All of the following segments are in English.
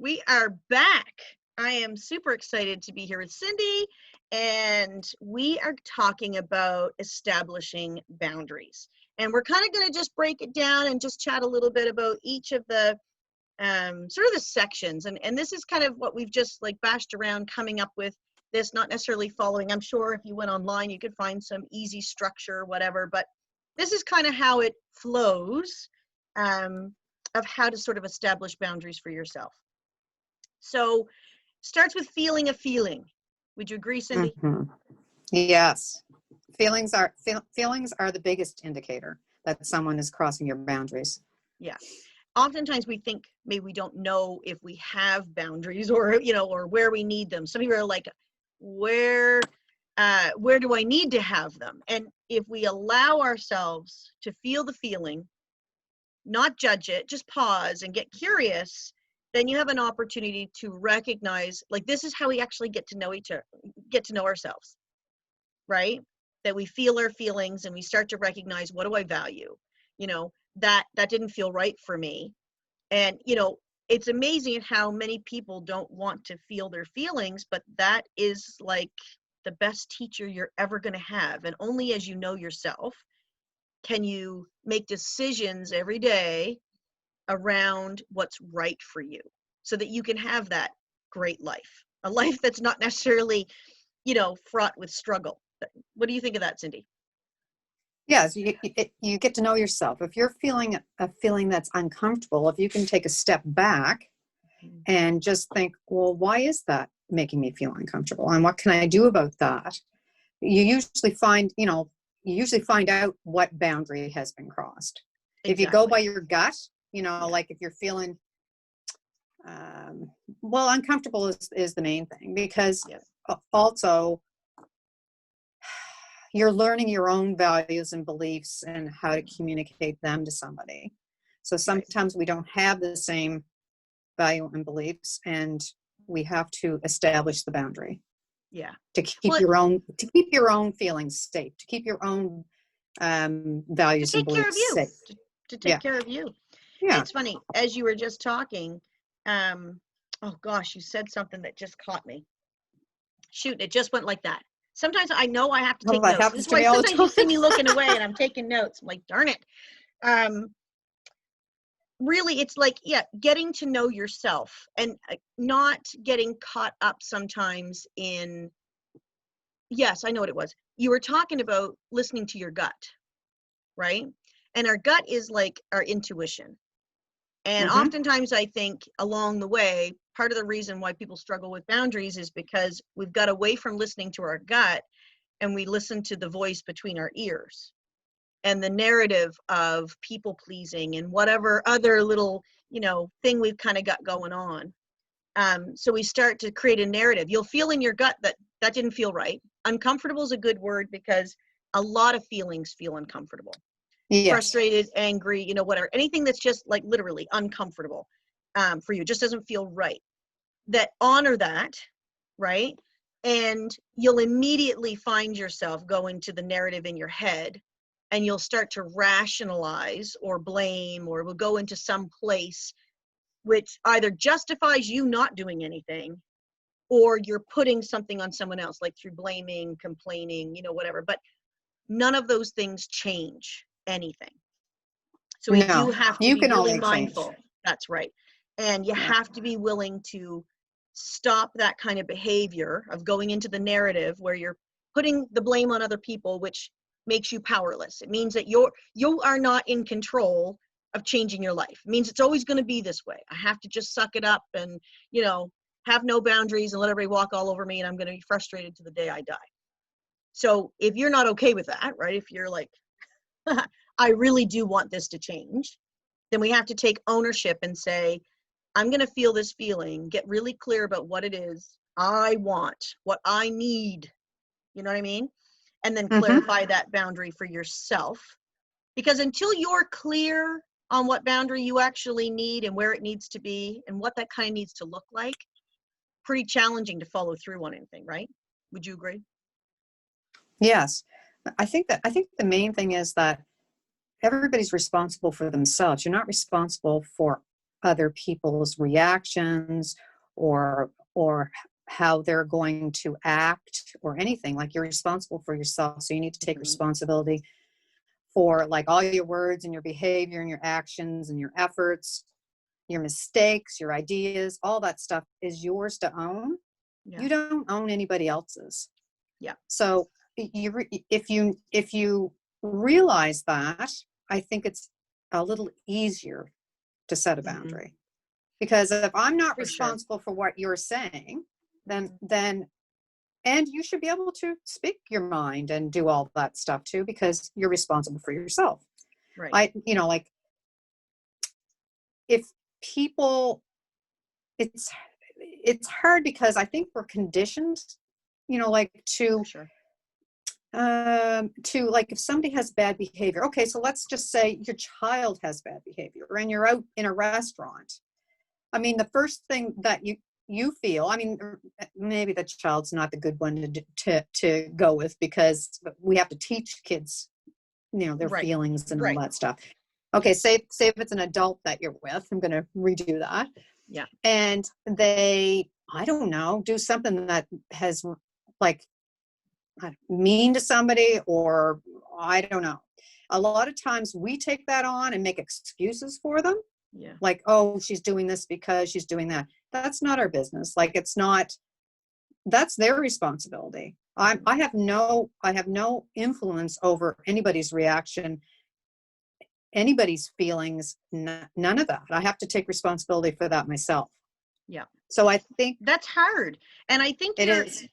We are back. I am super excited to be here with Cindy, and we are talking about establishing boundaries. And we're kind of going to just break it down and just chat a little bit about each of the sort of the sections. And this is kind of what we've just like bashed around coming up with this, not necessarily following. I'm sure if you went online, you could find some easy structure, whatever, but this is kind of how it flows of how to sort of establish boundaries for yourself. So starts with feeling a feeling. Would you agree, Cindy? Mm-hmm. Yes. Feelings are the biggest indicator that someone is crossing your boundaries. Yeah. Oftentimes we think maybe we don't know if we have boundaries or, or where we need them. Some people are like, where do I need to have them? And if we allow ourselves to feel the feeling, not judge it, just pause and get curious, then you have an opportunity to recognize, like, this is how we actually get to know ourselves, right? That we feel our feelings and we start to recognize, what do I value? That didn't feel right for me. And, it's amazing how many people don't want to feel their feelings, but that is like the best teacher you're ever going to have. And only as you know yourself can you make decisions every day around what's right for you so that you can have that great life, a life that's not necessarily, fraught with struggle. What do you think of that, Cindy? Yes, you get to know yourself. If you're feeling a feeling that's uncomfortable, if you can take a step back and just think, well, why is that making me feel uncomfortable? And what can I do about that? You usually find out what boundary has been crossed. Exactly. If you go by your gut, like if you're feeling, uncomfortable is the main thing, because also you're learning your own values and beliefs and how to communicate them to somebody. So sometimes we don't have the same value and beliefs, and we have to establish the boundary. Yeah. To keep your own feelings safe, to keep your own values and beliefs safe. To take care of you. Yeah. And it's funny, as you were just talking, oh gosh, you said something that just caught me. Shoot, it just went like that. Sometimes I know I have to take notes. This is why sometimes you see me looking away and I'm taking notes. I'm like, darn it. Really, it's like, getting to know yourself and not getting caught up sometimes in, yes, I know what it was. You were talking about listening to your gut, right? And our gut is like our intuition. And oftentimes I think along the way, part of the reason why people struggle with boundaries is because we've got away from listening to our gut and we listen to the voice between our ears and the narrative of people pleasing and whatever other little, thing we've kind of got going on. So we start to create a narrative. You'll feel in your gut that didn't feel right. Uncomfortable is a good word because a lot of feelings feel uncomfortable. Yes. Frustrated, angry, whatever. Anything that's just like literally uncomfortable for you, just doesn't feel right. That honor that, right? And you'll immediately find yourself going to the narrative in your head, and you'll start to rationalize or blame, or will go into some place which either justifies you not doing anything, or you're putting something on someone else, like through blaming, complaining, whatever. But none of those things change anything. So we do have to be really mindful. That's right. And you have to be willing to stop that kind of behavior of going into the narrative where you're putting the blame on other people, which makes you powerless. It means that you are not in control of changing your life. It means it's always going to be this way. I have to just suck it up and, have no boundaries and let everybody walk all over me, and I'm going to be frustrated to the day I die. So if you're not okay with that, right? If you're like, I really do want this to change, then we have to take ownership and say, I'm going to feel this feeling, get really clear about what it is I want, what I need. You know what I mean? And then clarify that boundary for yourself. Because until you're clear on what boundary you actually need and where it needs to be and what that kind of needs to look like, pretty challenging to follow through on anything, right? Would you agree? Yes. I think the main thing is that everybody's responsible for themselves. You're not responsible for other people's reactions or how they're going to act or anything. Like, you're responsible for yourself, so you need to take responsibility for like all your words and your behavior and your actions and your efforts, your mistakes, your ideas. All that stuff is yours to own. Yeah. You don't own anybody else's. Yeah. So if you realize that, I think it's a little easier to set a boundary. Because if I'm not responsible for what you're saying, then and you should be able to speak your mind and do all that stuff too, because you're responsible for yourself. Right. Like, if people, it's hard because I think we're conditioned, like to like, if somebody has bad behavior. Okay, so let's just say your child has bad behavior and you're out in a restaurant. I mean, the first thing that you feel, I mean, maybe the child's not the good one to go with, because we have to teach kids, their feelings and all that stuff. Okay, say if it's an adult that you're with, I'm going to redo that. Yeah. And they, I don't know, do something that has like mean to somebody, or I don't know. A lot of times we take that on and make excuses for them. Yeah. Like, oh, she's doing this because she's doing that. That's not our business. Like, that's their responsibility. I have no influence over anybody's reaction, anybody's feelings, none of that. I have to take responsibility for that myself. Yeah. So I think that's hard. And I think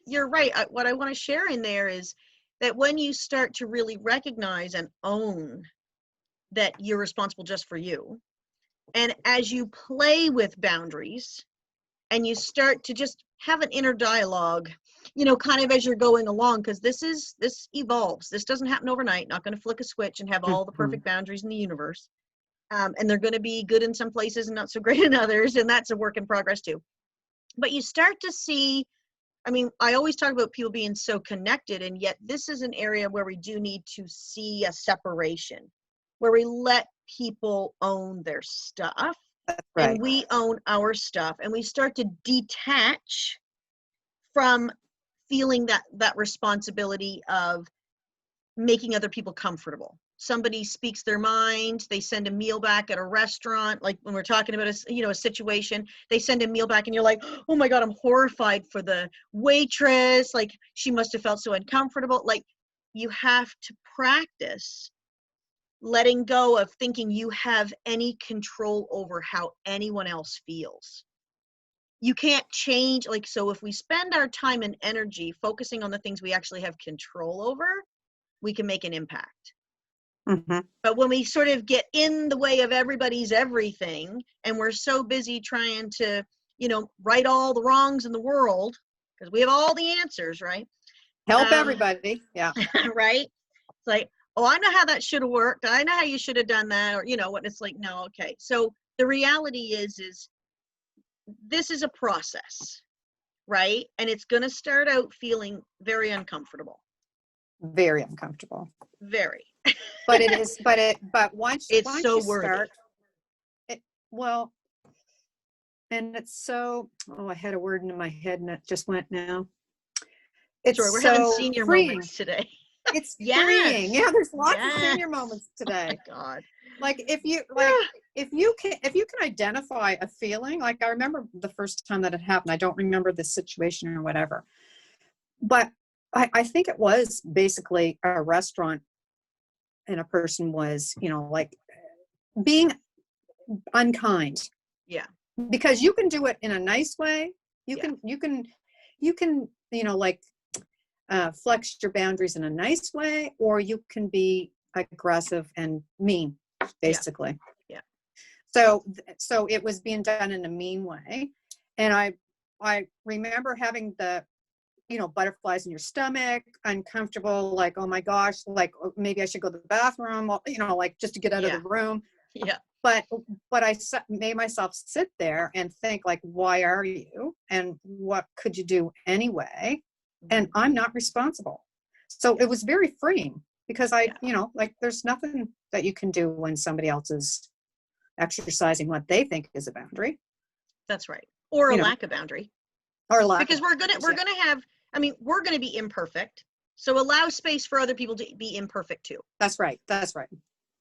you're right. What I want to share in there is that when you start to really recognize and own that you're responsible just for you, and as you play with boundaries and you start to just have an inner dialogue, kind of as you're going along, because this evolves. This doesn't happen overnight. Not going to flick a switch and have all the perfect boundaries in the universe. And they're going to be good in some places and not so great in others. And that's a work in progress too. But you start to see, I mean, I always talk about people being so connected, and yet this is an area where we do need to see a separation, where we let people own their stuff, and we own our stuff, and we start to detach from feeling that responsibility of making other people comfortable. Somebody speaks their mind, they send a meal back at a restaurant, like when we're talking about a situation, they send a meal back and you're like, oh my God, I'm horrified for the waitress, like she must have felt so uncomfortable. Like, you have to practice letting go of thinking you have any control over how anyone else feels. You can't change, like, so if we spend our time and energy focusing on the things we actually have control over, we can make an impact. But when we sort of get in the way of everybody's everything, and we're so busy trying to, right all the wrongs in the world, because we have all the answers, right? Help everybody. Yeah. Right? It's like, oh, I know how that should have worked. I know how you should have done that. Or, what it's like, no, okay. So the reality is this is a process, right? And it's going to start out feeling very uncomfortable. Very uncomfortable. Very. But it is, but once it's once so you worthy. Start, and it's so, I had a word in my head and it just went now. It's Sorry, we're so having senior freeing. moments today. It's freeing. Yeah, there's lots of senior moments today. Oh God. Like, if you can identify a feeling, like I remember the first time that it happened, I don't remember the situation or whatever, but I think it was basically a restaurant, and a person was, like, being unkind. Yeah. Because you can do it in a nice way. You can, like, flex your boundaries in a nice way, or you can be aggressive and mean, basically. Yeah. So it was being done in a mean way. And I remember having the, butterflies in your stomach, uncomfortable, like, oh my gosh, like maybe I should go to the bathroom, like just to get out of the room. Yeah. But I made myself sit there and think, like, why are you? And what could you do anyway? And I'm not responsible. So it was very freeing, because like, there's nothing that you can do when somebody else is exercising what they think is a boundary, That's right. Or a you know, lack of boundary. or lack Because of we're boundaries, gonna have, I mean, we're gonna be imperfect. So allow space for other people to be imperfect too. That's right. That's right.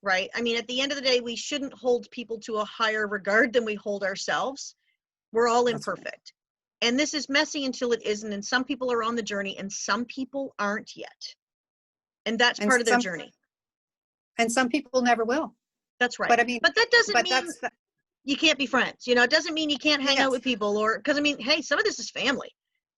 Right? I mean, at the end of the day, we shouldn't hold people to a higher regard than we hold ourselves. We're all That's right. imperfect. And this is messy until it isn't. And some people are on the journey and some people aren't yet. And that's And part of their some journey. and some people never will. That's right. But I mean, But that doesn't but mean that's you can't be friends. You know, it doesn't mean you can't hang out yes. with people, or because I mean, hey, some of this is family.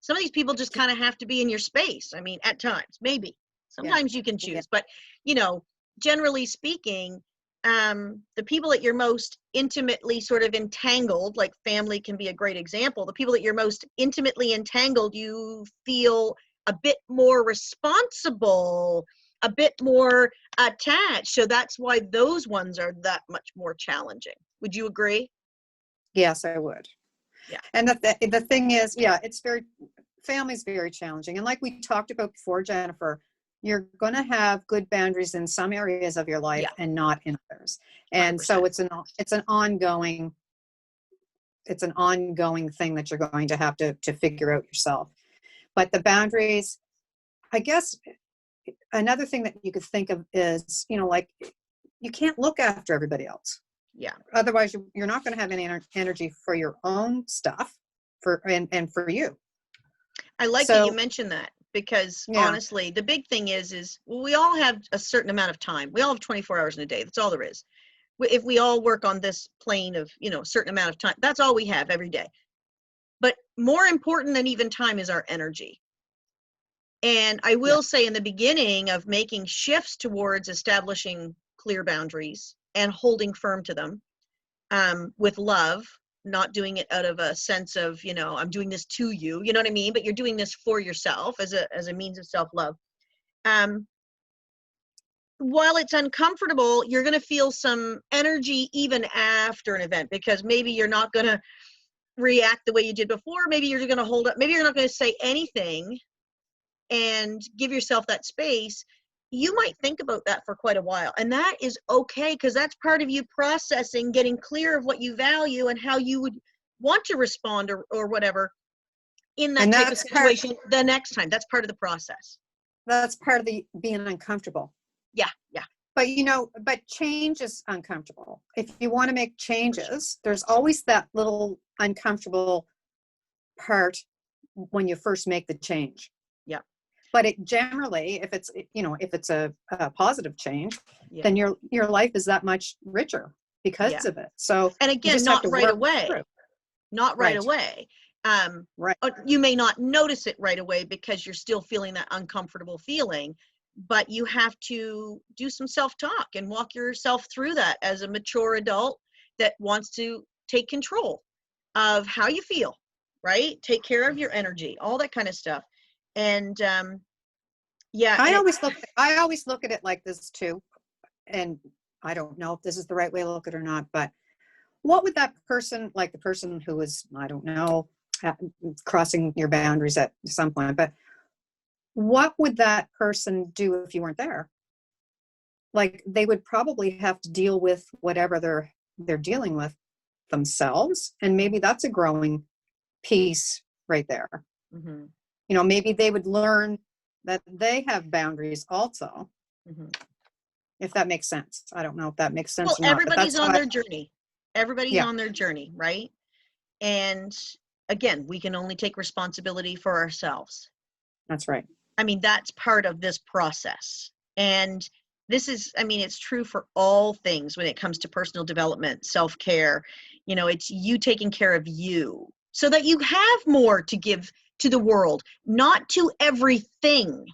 Some of these people just kind of have to be in your space. I mean, at times, maybe. Yeah. Sometimes you can Yeah. choose, but you know, generally speaking, the people that you're most intimately sort of entangled, like family can be a great example. The people that you're most intimately entangled, you feel a bit more responsible, a bit more attached. So that's why those ones are that much more challenging. Would you agree? Yes, I would. Yeah. And the thing is, yeah, family's very challenging. And like we talked about before, Jennifer, you're going to have good boundaries in some areas of your life Yeah. and not in others. And 100%. so it's an ongoing thing that you're going to have to figure out yourself. But the boundaries, I guess, another thing that you could think of is, like, you can't look after everybody else. Yeah. Otherwise, you're not going to have any energy for your own stuff and for you. I like that you mentioned that, because yeah. honestly, the big thing is we all have a certain amount of time. We all have 24 hours in a day. That's all there is. If we all work on this plane of, a certain amount of time, that's all we have every day. But more important than even time is our energy. And I will say, in the beginning of making shifts towards establishing clear boundaries and holding firm to them, with love, not doing it out of a sense of, I'm doing this to you, you know what I mean? But you're doing this for yourself as a means of self-love. While it's uncomfortable, you're going to feel some energy even after an event, because maybe you're not going to react the way you did before. Maybe you're going to hold up. Maybe you're not going to say anything and give yourself that space. You might think about that for quite a while, and that is okay, because that's part of you processing, getting clear of what you value and how you would want to respond or whatever in that type of situation the next time. That's part of the process. That's part of the being uncomfortable. Yeah. But but change is uncomfortable. If you want to make changes, there's always that little uncomfortable part when you first make the change. Yeah. But it generally, if it's a positive change, then your life is that much richer because of it. So, and again, not right away. Not right away. Right. You may not notice it right away because you're still feeling that uncomfortable feeling, but you have to do some self-talk and walk yourself through that as a mature adult that wants to take control of how you feel, right? Take care of your energy, all that kind of stuff. And I always look at it like this too. And I don't know if this is the right way to look at it or not, but what would that person, like the person who was, I don't know, crossing your boundaries at some point, but what would that person do if you weren't there? Like, they would probably have to deal with whatever they're dealing with themselves. And maybe that's a growing piece right there. Mm-hmm. Maybe they would learn that they have boundaries also. Mm-hmm. If that makes sense. I don't know if that makes sense or not. Everybody's on their journey. Everybody's on their journey, right? And again, we can only take responsibility for ourselves. That's right. I mean, that's part of this process. And this is, it's true for all things when it comes to personal development, self-care. It's you taking care of you so that you have more to give to the world, not to everything,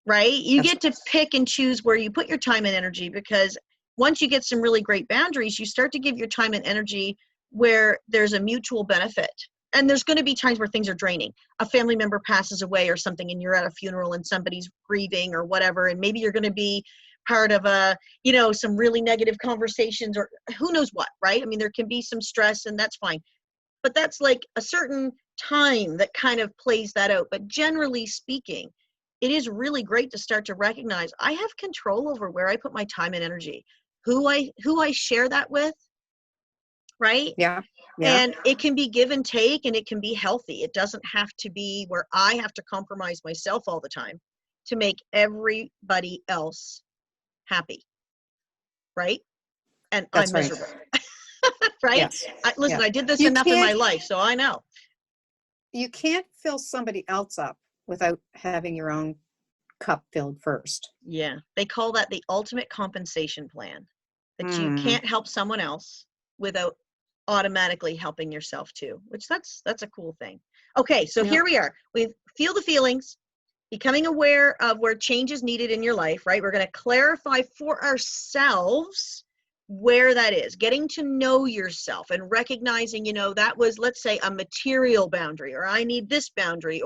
right? You get to pick and choose where you put your time and energy, because once you get some really great boundaries, you start to give your time and energy where there's a mutual benefit. And there's going to be times where things are draining. A family member passes away or something, and you're at a funeral and somebody's grieving or whatever, and maybe you're going to be part of some really negative conversations or who knows what, right? There can be some stress, and that's fine. But that's like a certain time that kind of plays that out. But generally speaking, it is really great to start to recognize I have control over where I put my time and energy, who I share that with, right? Yeah. Yeah. And it can be give and take, and it can be healthy. It doesn't have to be where I have to compromise myself all the time to make everybody else happy, right? And I'm That's right. miserable, right? Yes. Listen, Yeah. I did this You enough in my can't life, so I know. you can't fill somebody else up without having your own cup filled first. Yeah, they call that the ultimate compensation plan, that you Mm, can't help someone else without automatically helping yourself too, which that's a cool thing. Okay, so yeah. here we are. We feel the feelings, becoming aware of where change is needed in your life, right? We're going to clarify for ourselves where that is, getting to know yourself and recognizing, that was, let's say, a material boundary, or I need this boundary,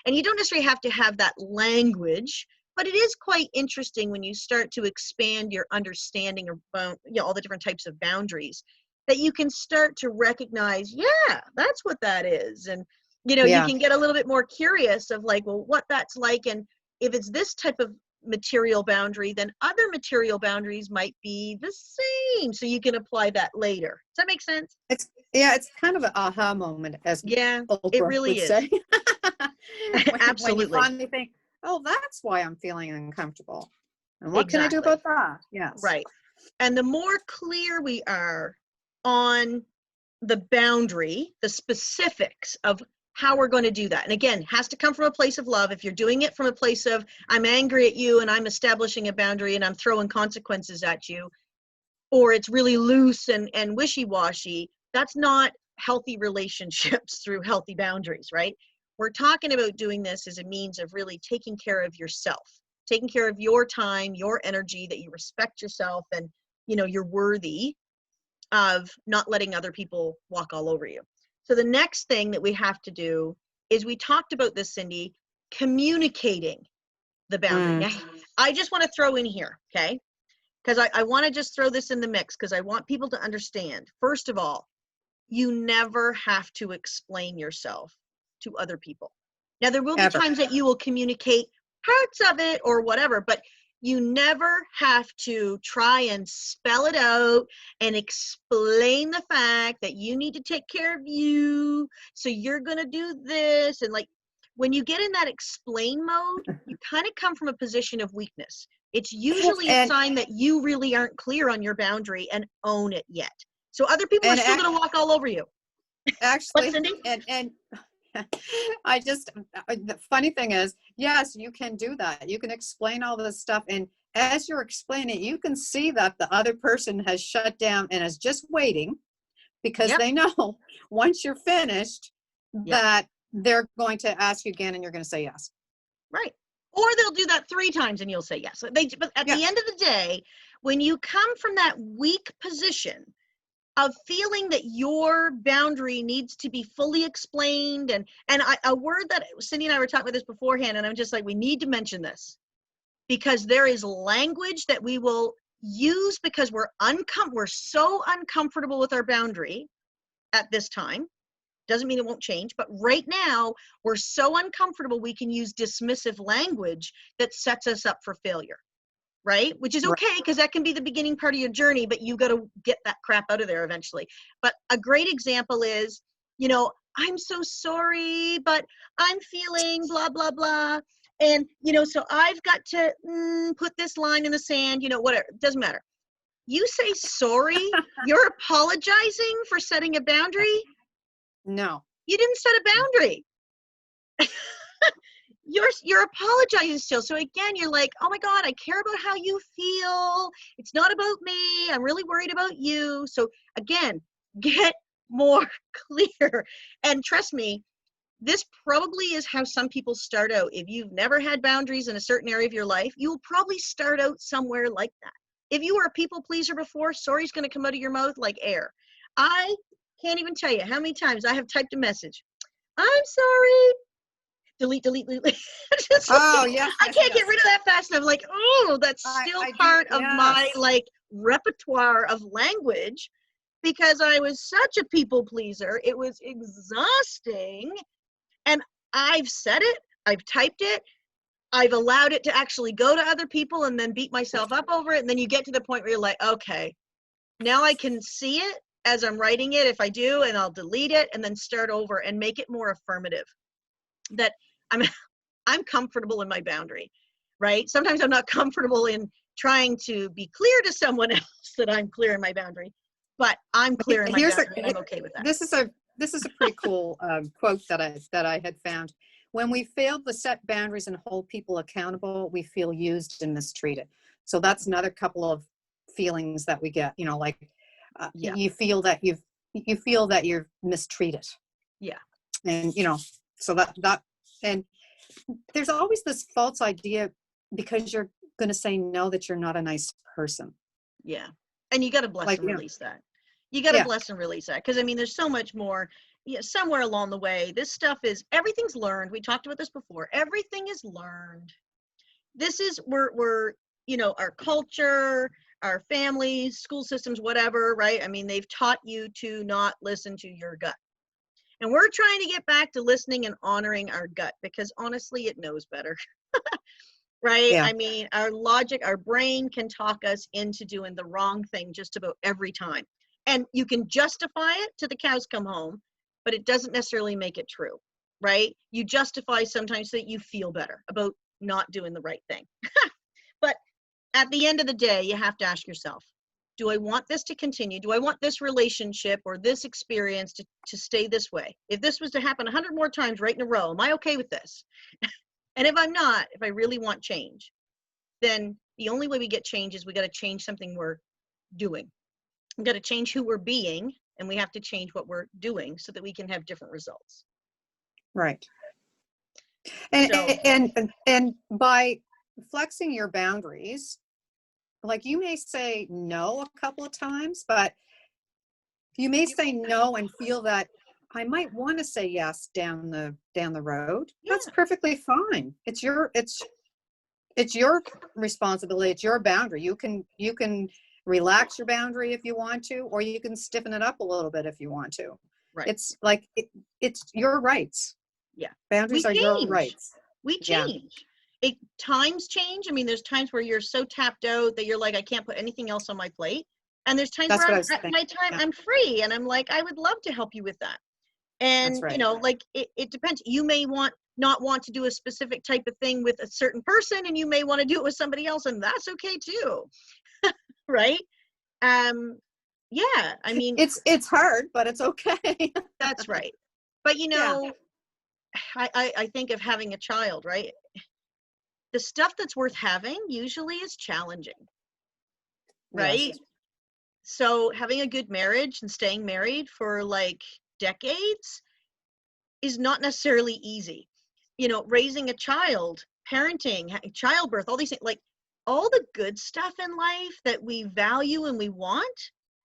and you don't necessarily have to have that language, but it is quite interesting when you start to expand your understanding about, all the different types of boundaries, that you can start to recognize, yeah, that's what that is. And you Yeah. can get a little bit more curious of like, well, what that's like. And if it's this type of material boundary, then other material boundaries might be the same. So you can apply that later. Does that make sense? It's kind of an aha moment, as Yeah, it Oprah really would is. say. When you Absolutely. finally think, oh, that's why I'm feeling uncomfortable. And what can I do Exactly. about that? Yes. Right. And the more clear we are on the boundary, the specifics of how we're going to do that. And again, has to come from a place of love. If you're doing it from a place of, I'm angry at you and I'm establishing a boundary and I'm throwing consequences at you, or it's really loose and wishy-washy, that's not healthy relationships through healthy boundaries, right? We're talking about doing this as a means of really taking care of yourself, taking care of your time, your energy, that you respect yourself, and you're worthy of not letting other people walk all over you. So the next thing that we have to do is, we talked about this, Cindy, communicating the boundary. Mm, Now, I just want to throw in here, okay? Because I want to just throw this in the mix, because I want people to understand. First of all, you never have to explain yourself to other people. Now, there will be ever. times that you will communicate parts of it or whatever, but you never have to try and spell it out and explain the fact that you need to take care of you, so you're going to do this. And like, when you get in that explain mode, you kind of come from a position of weakness. It's usually a And sign that you really aren't clear on your boundary and own it yet. So other people are and still going to walk all over you. What, actually, Cindy? and I just, the funny thing is, yes, you can do that. You can explain all this stuff. And as you're explaining, you can see that the other person has shut down and is just waiting, because Yep. they know once you're finished Yep. that they're going to ask you again and you're going to say yes. Right. Or they'll do that 3 times and you'll say yes. But at Yeah. the end of the day, when you come from that weak position of feeling that your boundary needs to be fully explained, and a word that Cindy and I were talking about this beforehand, and I'm just like, we need to mention this, because there is language that we will use because we're so uncomfortable with our boundary at this time. Doesn't mean it won't change, but right now we're so uncomfortable, we can use dismissive language that sets us up for failure, right? Which is Right. okay, because that can be the beginning part of your journey, but you got to get that crap out of there eventually. But a great example is, I'm so sorry, but I'm feeling blah, blah, blah. And, so I've got to put this line in the sand, whatever, it doesn't matter. You say sorry, you're apologizing for setting a boundary. No. You didn't set a boundary. You're apologizing still. So again, you're like, oh my God, I care about how you feel. It's not about me. I'm really worried about you. So again, get more clear. And trust me, this probably is how some people start out. If you've never had boundaries in a certain area of your life, you will probably start out somewhere like that. If you were a people pleaser before, sorry's going to come out of your mouth like air. I can't even tell you how many times I have typed a message. I'm sorry. Delete, delete, delete. Just Oh, like, yes, I yes, can't get yes. rid of that fast enough. Like, oh, that's still I do. part of my Yes. like repertoire of language, because I was such a people pleaser. It was exhausting. And I've said it, I've typed it, I've allowed it to actually go to other people and then beat myself up over it. And then you get to the point where you're like, okay, now I can see it as I'm writing it if I do, and I'll delete it and then start over and make it more affirmative. That I'm comfortable in my boundary, right? Sometimes I'm not comfortable in trying to be clear to someone else that I'm clear in my boundary, but I'm clear in my boundary and I'm okay with that. This is a pretty cool quote that I had found. When we fail to set boundaries and hold people accountable, we feel used and mistreated. So that's another couple of feelings that we get. Like you feel that you're mistreated. Yeah. And so that and there's always this false idea because you're going to say no that you're not a nice person. Yeah. And you got to bless and release that. You got to bless and release that. Because, I mean, there's so much more. Somewhere along the way, this stuff everything's learned. We talked about this before. Everything is learned. This is, we're our culture, our families, school systems, whatever, right? I mean, they've taught you to not listen to your gut. And we're trying to get back to listening and honoring our gut because honestly, it knows better. Right? Yeah. I mean, our logic, our brain can talk us into doing the wrong thing just about every time. And you can justify it till the cows come home, but it doesn't necessarily make it true, right? You justify sometimes so that you feel better about not doing the right thing. But at the end of the day, you have to ask yourself, do I want this to continue? Do I want this relationship or this experience to stay this way? If this was to happen 100 more times right in a row, am I okay with this? And if I'm not, if I really want change, then the only way we get change is we got to change something we're doing. We got to change who we're being, and we have to change what we're doing so that we can have different results. Right. And by flexing your boundaries, like you may say no a couple of times, but you may say no and feel that I might want to say yes down the road. Yeah. That's perfectly fine. It's your responsibility. It's your boundary. You can relax your boundary if you want to, or you can stiffen it up a little bit if you want to. Right. It's like it's your rights. Yeah. Boundaries are your rights. We change. Times change. I mean, there's times where you're so tapped out that you're like, I can't put anything else on my plate. And there's times where at my time I'm free and I'm like, I would love to help you with that. And, like it depends. You may not want to do a specific type of thing with a certain person, and you may want to do it with somebody else, and that's okay too. Right? Yeah, I mean, it's hard, but it's okay. That's right. But I think of having a child, right? The stuff that's worth having usually is challenging. Right? Yes. So having a good marriage and staying married for like decades is not necessarily easy. Raising a child, parenting, childbirth, all these things, like all the good stuff in life that we value and we want,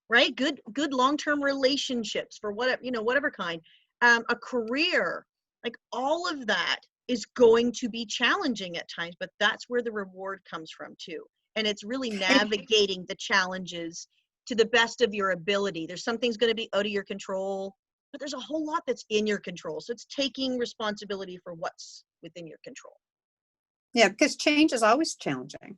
right? Good long-term relationships for whatever kind, a career, like all of that is going to be challenging at times, but that's where the reward comes from too. And it's really navigating the challenges to the best of your ability. There's some things going to be out of your control, but there's a whole lot that's in your control. So it's taking responsibility for what's within your control. Yeah, because change is always challenging.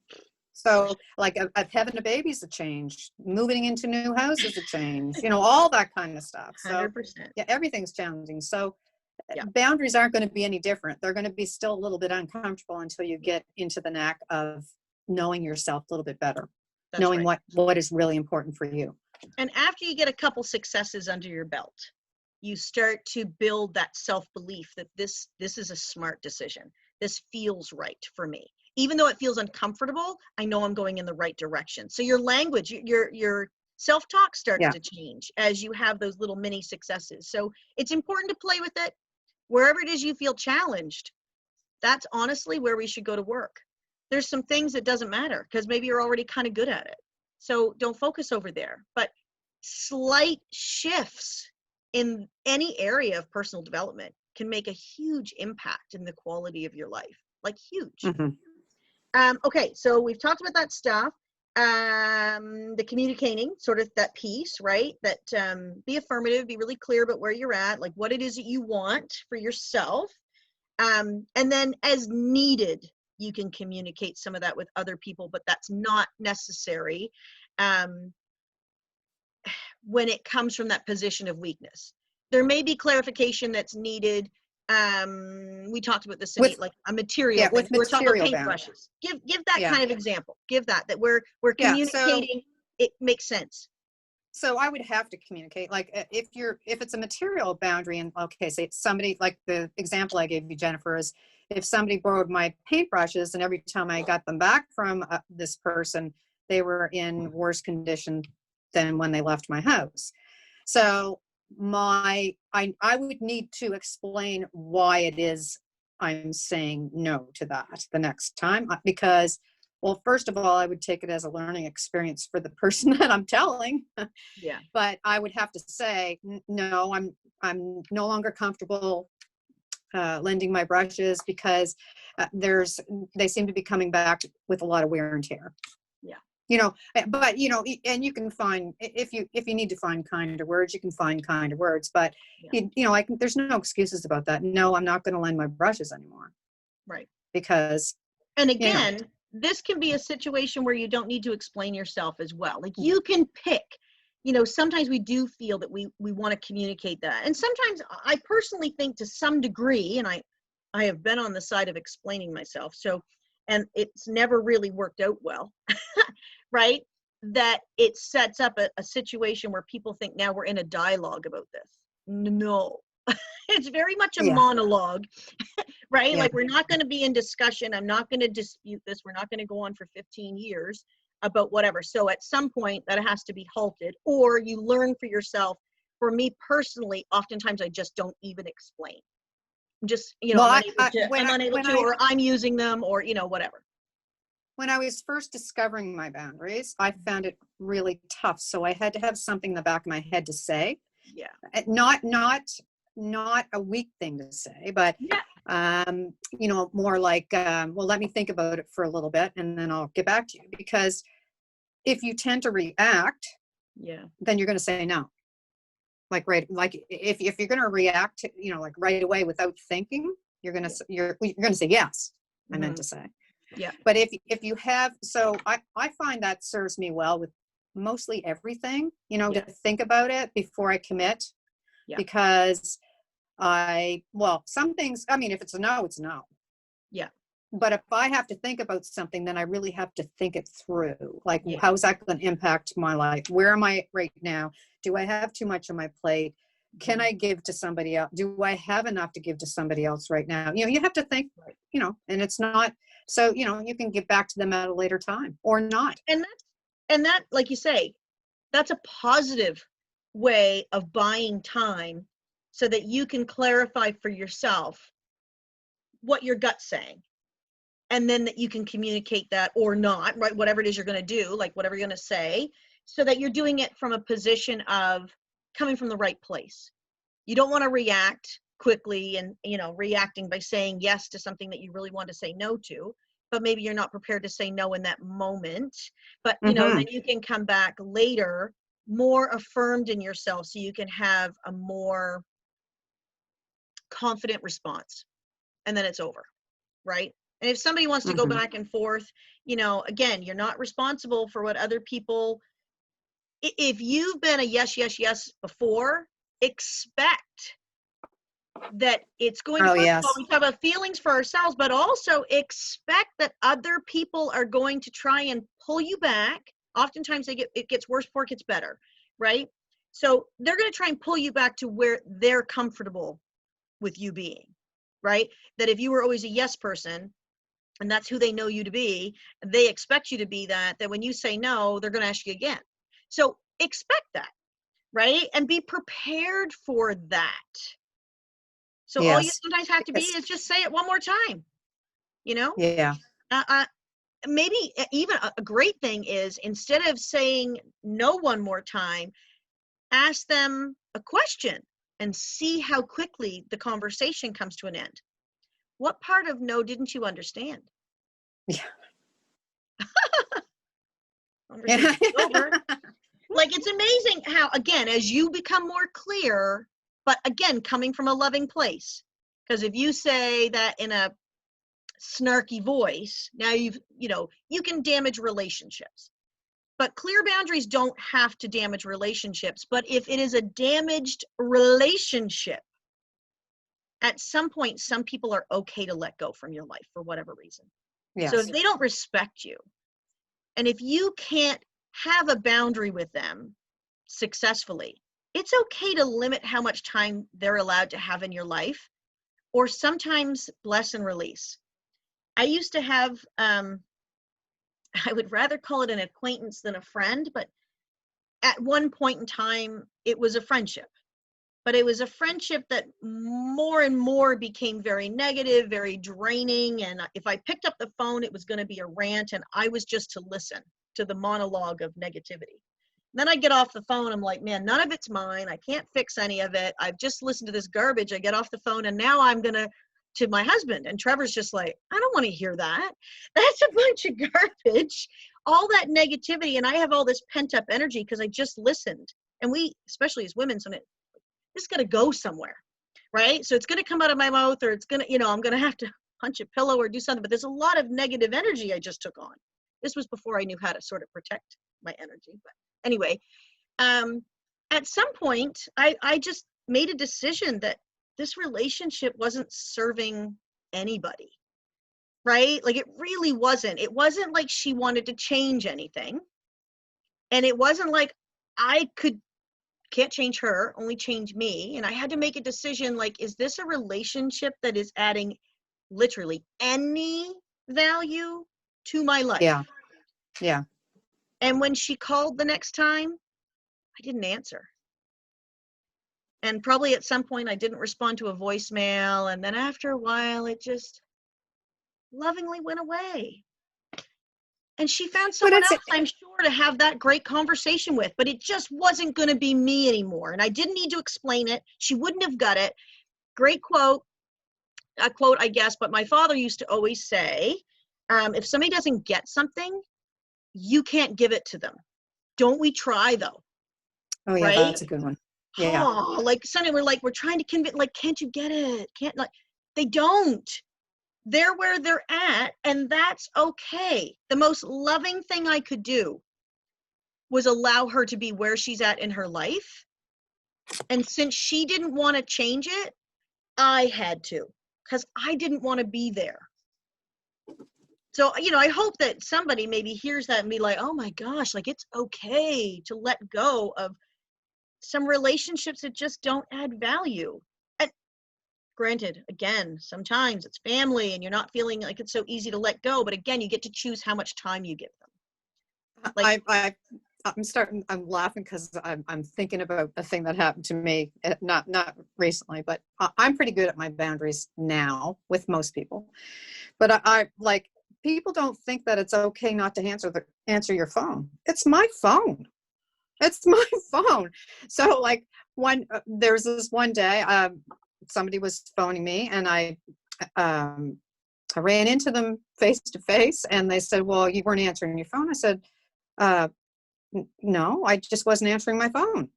So like having a baby is a change, moving into new house is a change, all that kind of stuff. So 100%. Yeah, everything's challenging. So boundaries aren't going to be any different. They're going to be still a little bit uncomfortable until you get into the knack of knowing yourself a little bit better, knowing what is really important for you. And after you get a couple successes under your belt, you start to build that self-belief that this is a smart decision. This feels right for me. Even though it feels uncomfortable, I know I'm going in the right direction. So your language, your self-talk starts to change as you have those little mini successes. So it's important to play with it. Wherever it is you feel challenged, that's honestly where we should go to work. There's some things that doesn't matter because maybe you're already kind of good at it. So don't focus over there. But slight shifts in any area of personal development can make a huge impact in the quality of your life, like huge. Mm-hmm. Okay, so we've talked about that stuff. The communicating, sort of that piece, right? That be affirmative, be really clear about where you're at, like what it is that you want for yourself. And then as needed, you can communicate some of that with other people, but that's not necessary. when it comes from that position of weakness. There may be clarification that's needed. We talked about this, With, like a material yeah, thing. with We're talking about material bound. paintbrushes. Give that Yeah. kind of example. Give that we're Yeah. So, communicating. It makes sense. so I would have to communicate, like, if it's a material boundary, and okay, say somebody, like the example I gave you, Jennifer, is if somebody borrowed my paintbrushes and every time I got them back from this person, they were in worse condition than when they left my house. So I would need to explain why it is I'm saying no to that the next time, because, well, first of all, I would take it as a learning experience for the person that I'm telling. Yeah. But I would have to say, no, I'm no longer comfortable lending my brushes because they seem to be coming back with a lot of wear and tear. Yeah. But and you can find, if you need to find kinder words, you can find kinder words, but Yeah. like, there's no excuses about that. No, I'm not going to lend my brushes anymore. Right. Because, and again, this can be a situation where you don't need to explain yourself as well. Like, you can pick, sometimes we do feel that we want to communicate that. And sometimes I personally think, to some degree, and I have been on the side of explaining myself, and it's never really worked out well, right? That it sets up a situation where people think now we're in a dialogue about this. No, it's very much a yeah, monologue, right? yeah. Like, we're not going to be in discussion. I'm not going to dispute this. We're not going to go on for 15 years about whatever. So at some point that has to be halted, or you learn for yourself. For me personally, oftentimes I just don't even explain. I'm just, Well, I'm unable to, or I'm using them, or, whatever. when I was first discovering my boundaries, I found it really tough. So I had to have something in the back of my head to say. Yeah. Not a weak thing to say, but Yeah. more like, well, let me think about it for a little bit and then I'll get back to you. Because if you tend to react, Yeah. then you're going to say no. Like, right, like if you're going to react, like right away without thinking, you're going to you're going to say yes. I meant to say. Yeah. But if you have, so I find that serves me well with mostly everything, to think about it before I commit. Yeah. Because some things, I mean, if it's a no, it's a no. Yeah. But if I have to think about something, then I really have to think it through. Like, Yeah. how is that going to impact my life? Where am I right now? Do I have too much on my plate? Can I give to somebody else? Do I have enough to give to somebody else right now? You have to think, and it's not, so, you can get back to them at a later time or not. And that, like you say, that's a positive way of buying time so that you can clarify for yourself what your gut's saying. And then that you can communicate that or not, right? Whatever it is you're going to do, like whatever you're going to say, so that you're doing it from a position of coming from the right place. You don't want to react quickly and, reacting by saying yes to something that you really want to say no to, but maybe you're not prepared to say no in that moment. But, then you can come back later more affirmed in yourself, so you can have a more confident response, and then it's over, right? And if somebody wants to go back and forth, again, you're not responsible for what other people, if you've been a yes, yes, yes before, expect that it's going to, Oh, first of all, yes. we talk about feelings for ourselves, but also expect that other people are going to try and pull you back. Oftentimes it gets worse before it gets better, right? So they're going to try and pull you back to where they're comfortable with you being, right? That if you were always a yes person, and that's who they know you to be, they expect you to be that when you say no, they're going to ask you again. So expect that, right? And be prepared for that. So all you Yes. sometimes have to be is just say it one more time, Yeah. Maybe even a great thing is, instead of saying no one more time, ask them a question and see how quickly the conversation comes to an end. What part of no didn't you understand? Yeah. Conversation's over. Like, it's amazing how, again, as you become more clear, but again, coming from a loving place. Because if you say that in a snarky voice, now you can damage relationships. But clear boundaries don't have to damage relationships. But if it is a damaged relationship, at some point, some people are okay to let go from your life for whatever reason. So if Yes. they don't respect you, and if you can't have a boundary with them successfully, it's okay to limit how much time they're allowed to have in your life, or sometimes bless and release. I used to have, I would rather call it an acquaintance than a friend, but at one point in time, it was a friendship. But it was a friendship that more and more became very negative, very draining. And if I picked up the phone, it was going to be a rant, and I was just to listen to the monologue of negativity. Then I get off the phone, I'm like, man, none of it's mine. I can't fix any of it. I've just listened to this garbage. I get off the phone, and now I'm going to my husband. And Trevor's just like, I don't want to hear that. That's a bunch of garbage. All that negativity. And I have all this pent up energy because I just listened. And we, especially as women, it's going to go somewhere, right? So it's going to come out of my mouth, or it's going to, I'm going to have to punch a pillow or do something. But there's a lot of negative energy I just took on. This was before I knew how to sort of protect my energy. But anyway, at some point, I just made a decision that this relationship wasn't serving anybody, right? Like, it really wasn't. It wasn't like she wanted to change anything. And it wasn't like I can't change her, only change me. And I had to make a decision, like, is this a relationship that is adding literally any value to my life? Yeah. Yeah. And when she called the next time, I didn't answer. And probably at some point I didn't respond to a voicemail. And then after a while, it just lovingly went away. And she found But someone else, I'm sure, to have that great conversation with, but it just wasn't going to be me anymore. And I didn't need to explain it. She wouldn't have got it. Great quote, a quote, I guess, but my father used to always say, if somebody doesn't get something, you can't give it to them. Don't we try, though? oh yeah, Right? that's a good one. Yeah. Oh, like suddenly we're trying to convince, like, can't you get it? Can't, like, they don't. They're where they're at, and that's okay. The most loving thing I could do was allow her to be where she's at in her life. And since she didn't want to change it, I had to, because I didn't want to be there. So, I hope that somebody maybe hears that and be like, oh my gosh, like, it's okay to let go of some relationships that just don't add value. And granted, again, sometimes it's family and you're not feeling like it's so easy to let go, but again, you get to choose how much time you give them. Like, I'm laughing because I'm thinking about a thing that happened to me, not recently, but I'm pretty good at my boundaries now with most people. But I like, people don't think that it's okay not to answer your phone. It's my phone. It's my phone. So like, there's this one day, somebody was phoning me, and I ran into them face to face, and they said, well, you weren't answering your phone. I said, no, I just wasn't answering my phone.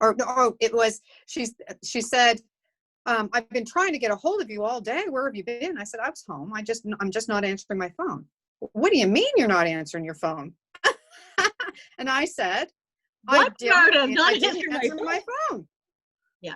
Or no, it was, she said, I've been trying to get a hold of you all day. Where have you been? I said, I was home. I'm just not answering my phone. What do you mean you're not answering your phone? And I said, what part of not I didn't answering answer my phone. Yeah.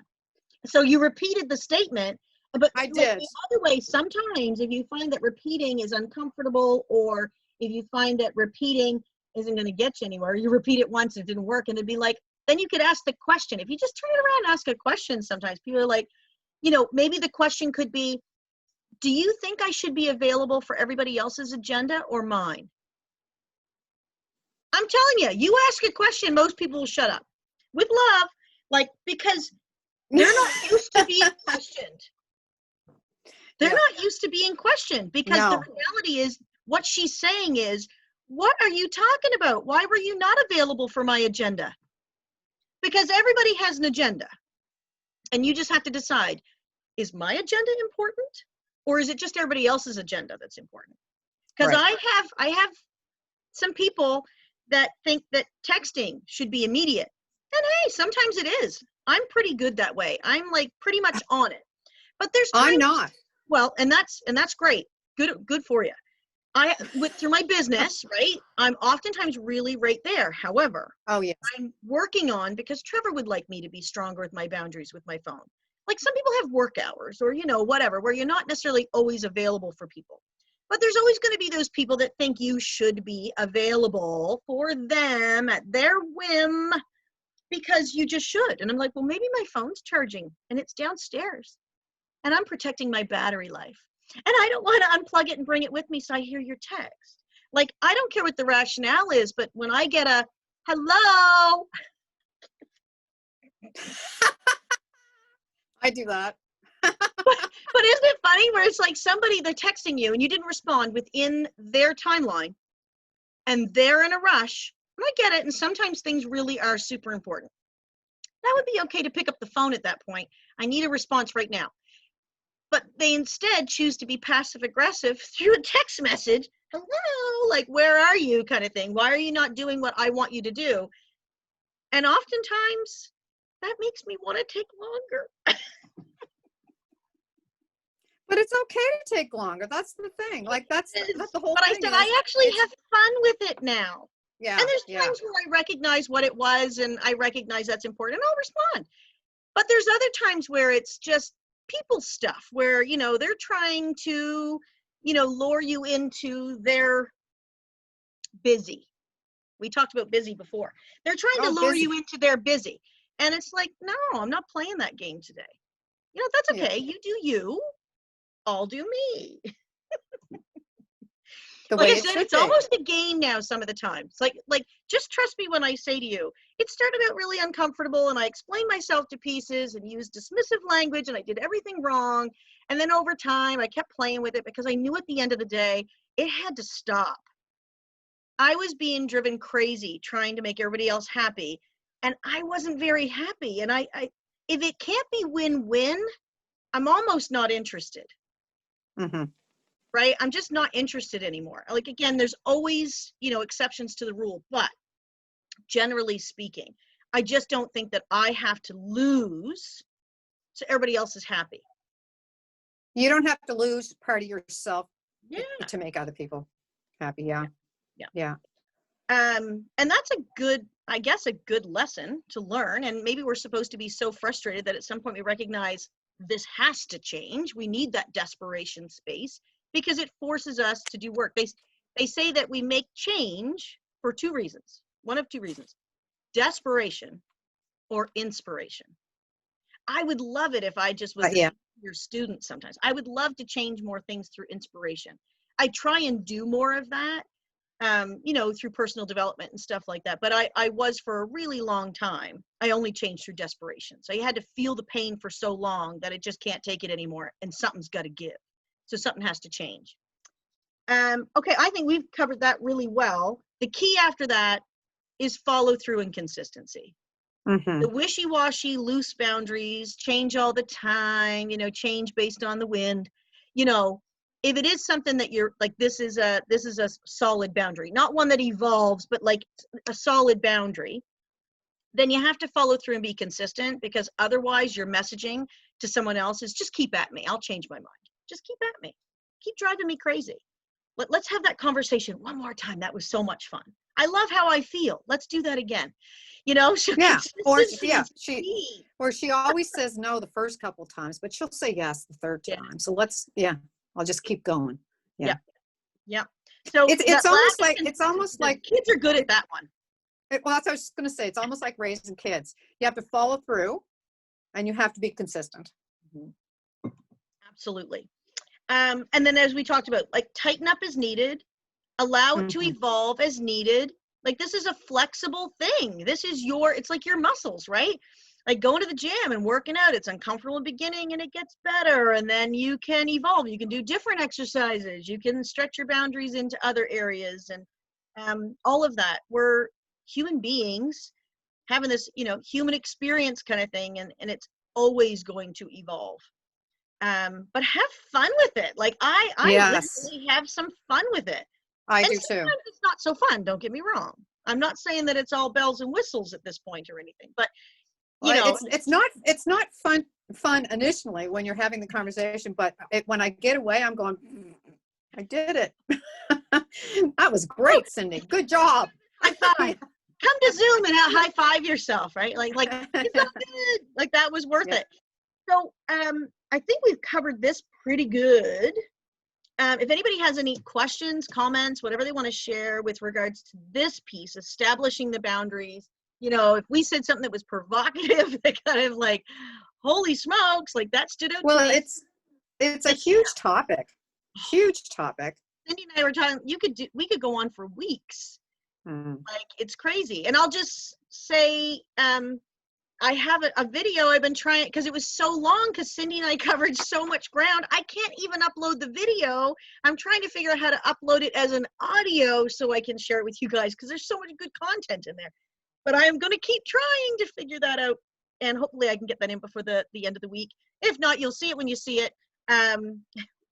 So you repeated the statement, but I like, did. the other way, sometimes if you find that repeating is uncomfortable, or if you find that repeating isn't going to get you anywhere, you repeat it once, it didn't work, and it'd be like, then you could ask the question. If you just turn it around and ask a question, sometimes people are like, maybe the question could be, do you think I should be available for everybody else's agenda or mine? I'm telling you, you ask a question, most people will shut up. With love, like, because they're not used to being questioned. They're not used to being questioned, because the reality is, what she's saying is, what are you talking about? Why were you not available for my agenda? Because everybody has an agenda. And you just have to decide, is my agenda important? Or is it just everybody else's agenda that's important? Because Right. I have some people that think that texting should be immediate. And hey, sometimes it is. I'm pretty good that way. I'm like pretty much on it. But there's times, I'm not. well, and that's great. Good for you. through my business, right? I'm oftentimes really right there. However, Oh, yes. I'm working on, because Trevor would like me to be stronger with my boundaries with my phone. Like some people have work hours or, whatever, where you're not necessarily always available for people. But there's always going to be those people that think you should be available for them at their whim because you just should. And I'm like, well, maybe my phone's charging and it's downstairs and I'm protecting my battery life. And I don't want to unplug it and bring it with me so I hear your text. Like, I don't care what the rationale is, but when I get a hello, I do that. but isn't it funny where it's like somebody, they're texting you and you didn't respond within their timeline and they're in a rush. And I get it. And sometimes things really are super important. That would be okay to pick up the phone at that point. I need a response right now. But they instead choose to be passive aggressive through a text message. Hello, like, where are you kind of thing. Why are you not doing what I want you to do? And oftentimes that makes me want to take longer. But it's okay to take longer. That's the thing. Like that's the whole but thing. I said, I actually have fun with it now. Yeah. And there's times where I recognize what it was and I recognize that's important and I'll respond. But there's other times where it's just people stuff where, they're trying to, lure you into their busy. We talked about busy before. They're trying to lure you into their busy. And it's like, no, I'm not playing that game today. That's okay. You do you. I'll do me. Like I said, it's almost a game now some of the times. Like, just trust me when I say to you, it started out really uncomfortable and I explained myself to pieces and used dismissive language and I did everything wrong. And then over time, I kept playing with it because I knew at the end of the day, it had to stop. I was being driven crazy trying to make everybody else happy. And I wasn't very happy. And I if it can't be win-win, I'm almost not interested. Mm-hmm. Right? I'm just not interested anymore. Like, again, there's always, exceptions to the rule, but generally speaking, I just don't think that I have to lose so everybody else is happy. You don't have to lose part of yourself to make other people happy. Yeah. And that's a good lesson to learn. And maybe we're supposed to be so frustrated that at some point we recognize this has to change. We need that desperation space because it forces us to do work. They say that we make change for two reasons. One of two reasons: desperation or inspiration. I would love it if I just was your student sometimes. I would love to change more things through inspiration. I try and do more of that, through personal development and stuff like that. But I was for a really long time, I only changed through desperation. So you had to feel the pain for so long that it just can't take it anymore and something's got to give. So something has to change. Okay, I think we've covered that really well. The key after that is follow through and consistency. Mm-hmm. The wishy-washy, loose boundaries, change all the time, change based on the wind. If it is something that you're like, this is a solid boundary, not one that evolves, but like a solid boundary, then you have to follow through and be consistent, because otherwise your messaging to someone else is just keep at me. I'll change my mind. Just keep at me. Keep driving me crazy. Let's have that conversation one more time. That was so much fun. I love how I feel. Let's do that again. So or she always says no the first couple times, but she'll say yes the third time. So I'll just keep going. Yeah. So it's almost like kids are good at that one. Well, that's what I was going to say. It's almost like raising kids. You have to follow through and you have to be consistent. Mm-hmm. Absolutely. And then as we talked about, like, tighten up as needed, allow it to evolve as needed. Like, this is a flexible thing. It's like your muscles, right? Like going to the gym and working out. It's uncomfortable in the beginning and it gets better. And then you can evolve. You can do different exercises. You can stretch your boundaries into other areas and all of that. We're human beings having this, human experience kind of thing. And it's always going to evolve. But have fun with it. Like I literally have some fun with it. I do too. Sometimes it's not so fun. Don't get me wrong. I'm not saying that it's all bells and whistles at this point or anything, but it's not fun initially when you're having the conversation. But when I get away, I'm going, I did it. That was great, Cindy. Good job. High five. Come to Zoom and high five yourself, right? Like it's all good. Like that was worth Yeah. it. So I think we've covered this pretty good. If anybody has any questions, comments, whatever they want to share with regards to this piece, establishing the boundaries, if we said something that was provocative, that kind of like, holy smokes, like that stood out to Well, me. it's a huge topic. Huge topic. Cindy and I were talking, we could go on for weeks. Like it's crazy. And I'll just say, I have a video I've been trying, because it was so long, because Cindy and I covered so much ground. I can't even upload the video. I'm trying to figure out how to upload it as an audio so I can share it with you guys, because there's so much good content in there. But I am going to keep trying to figure that out, and hopefully I can get that in before the end of the week. If not, you'll see it when you see it.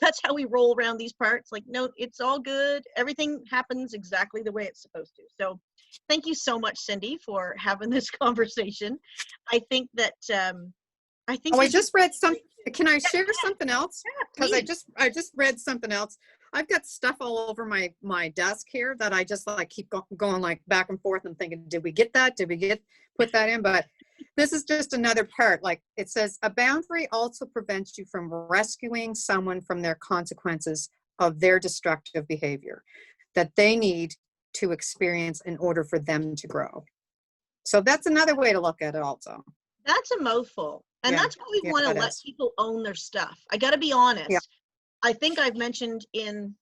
That's how we roll around these parts. Like, no, it's all good. Everything happens exactly the way it's supposed to. So thank you so much, Cindy, for having this conversation. I think that, I just read some, can I share something else? Yeah, Because I just read something else. I've got stuff all over my desk here that I just like keep going like back and forth and thinking, did we get that? Did we put that in? But this is just another part. Like it says, a boundary also prevents you from rescuing someone from their consequences of their destructive behavior that they need to experience in order for them to grow. So that's another way to look at it also. That's a mouthful. And that's why we want to let people own their stuff. I got to be honest. Yeah. I think I've mentioned I don't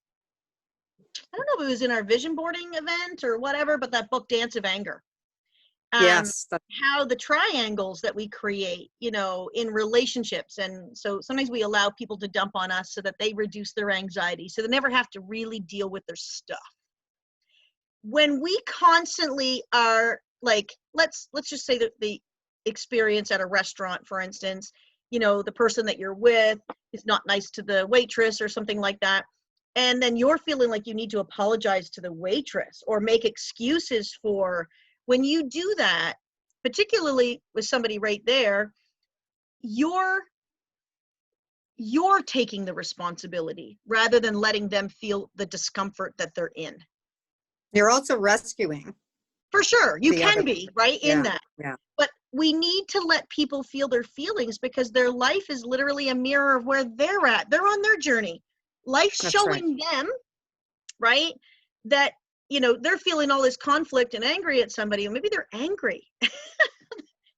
know if it was in our vision boarding event or whatever, but that book, Dance of Anger. Yes. How the triangles that we create, in relationships. And so sometimes we allow people to dump on us so that they reduce their anxiety, so they never have to really deal with their stuff. When we constantly are like, let's just say that the experience at a restaurant, for instance, the person that you're with is not nice to the waitress or something like that. And then you're feeling like you need to apologize to the waitress or make excuses for. When you do that, particularly with somebody right there, you're taking the responsibility rather than letting them feel the discomfort that they're in. You're also rescuing. For sure. You can be, right, in that. Yeah. But we need to let people feel their feelings, because their life is literally a mirror of where they're at. They're on their journey. Life's showing them, right, that they're feeling all this conflict and angry at somebody, and maybe they're angry.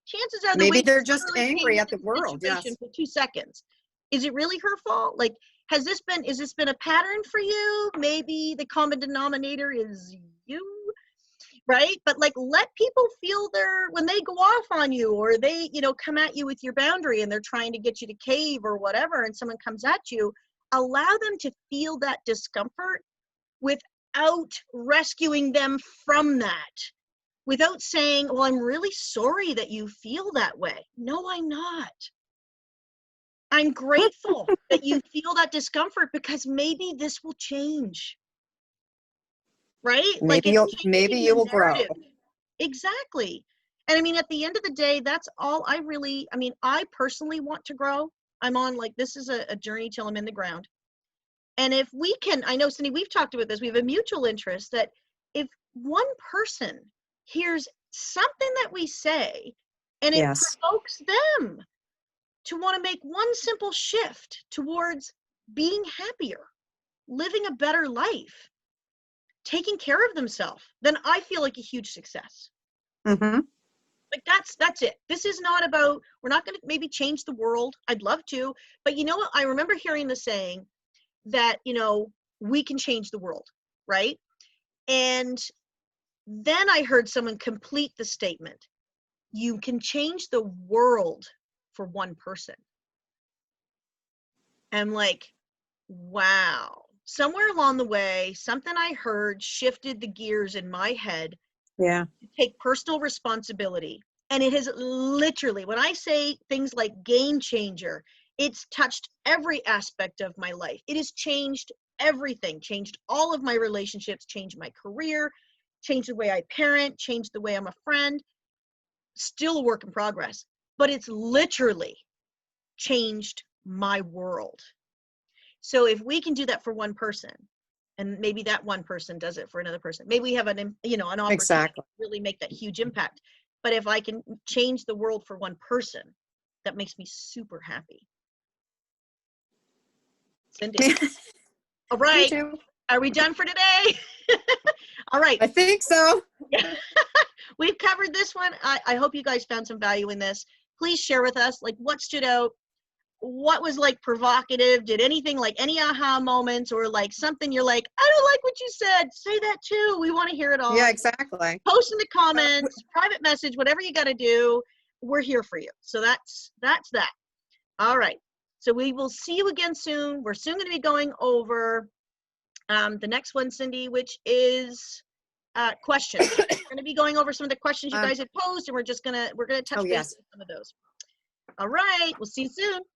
Chances are maybe they're just angry at the world. Yes. For 2 seconds. Is it really her fault? Like, is this been a pattern for you? Maybe the common denominator is you, right? But like, let people feel when they go off on you, or they, come at you with your boundary and they're trying to get you to cave or whatever, and someone comes at you, allow them to feel that discomfort without rescuing them from that, without saying, well, I'm really sorry that you feel that way. No, I'm not. I'm grateful that you feel that discomfort, because maybe this will change. Right? Maybe you will grow. Exactly. And I mean, at the end of the day, that's all I personally want to grow. I'm on, like, this is a journey till I'm in the ground. And if we can, I know, Cindy, we've talked about this, we have a mutual interest that if one person hears something that we say and it provokes them to want to make one simple shift towards being happier, living a better life, taking care of themselves, then I feel like a huge success. Mm-hmm. Like that's it. This is not about, we're not going to maybe change the world. I'd love to, but you know what? I remember hearing the saying that, we can change the world, right? And then I heard someone complete the statement. You can change the world for one person. I'm like, wow. Somewhere along the way, something I heard shifted the gears in my head. Yeah. To take personal responsibility. And it has literally, when I say things like game changer, it's touched every aspect of my life. It has changed everything, changed all of my relationships, changed my career, changed the way I parent, changed the way I'm a friend. Still a work in progress, but it's literally changed my world. So if we can do that for one person, And maybe that one person does it for another person. Maybe we have an opportunity Exactly. to really make that huge impact. But if I can change the world for one person, that makes me super happy. Cindy. All Me right. too. Are we done for today? All right. I think so. We've covered this one. I hope you guys found some value in this. Please share with us, like, what stood out, what was like provocative, did anything, like any aha moments, or like something you're like, I don't like what you said, say that too. We want to hear it all. Yeah, exactly. Post in the comments, private message, whatever you got to do. We're here for you. So that's that. All right. So we will see you again soon. We're soon going to be going over the next one, Cindy, which is questions. We're going to be going over some of the questions you guys had posed, and we're gonna touch base yes. on some of those. All right, we'll see you soon.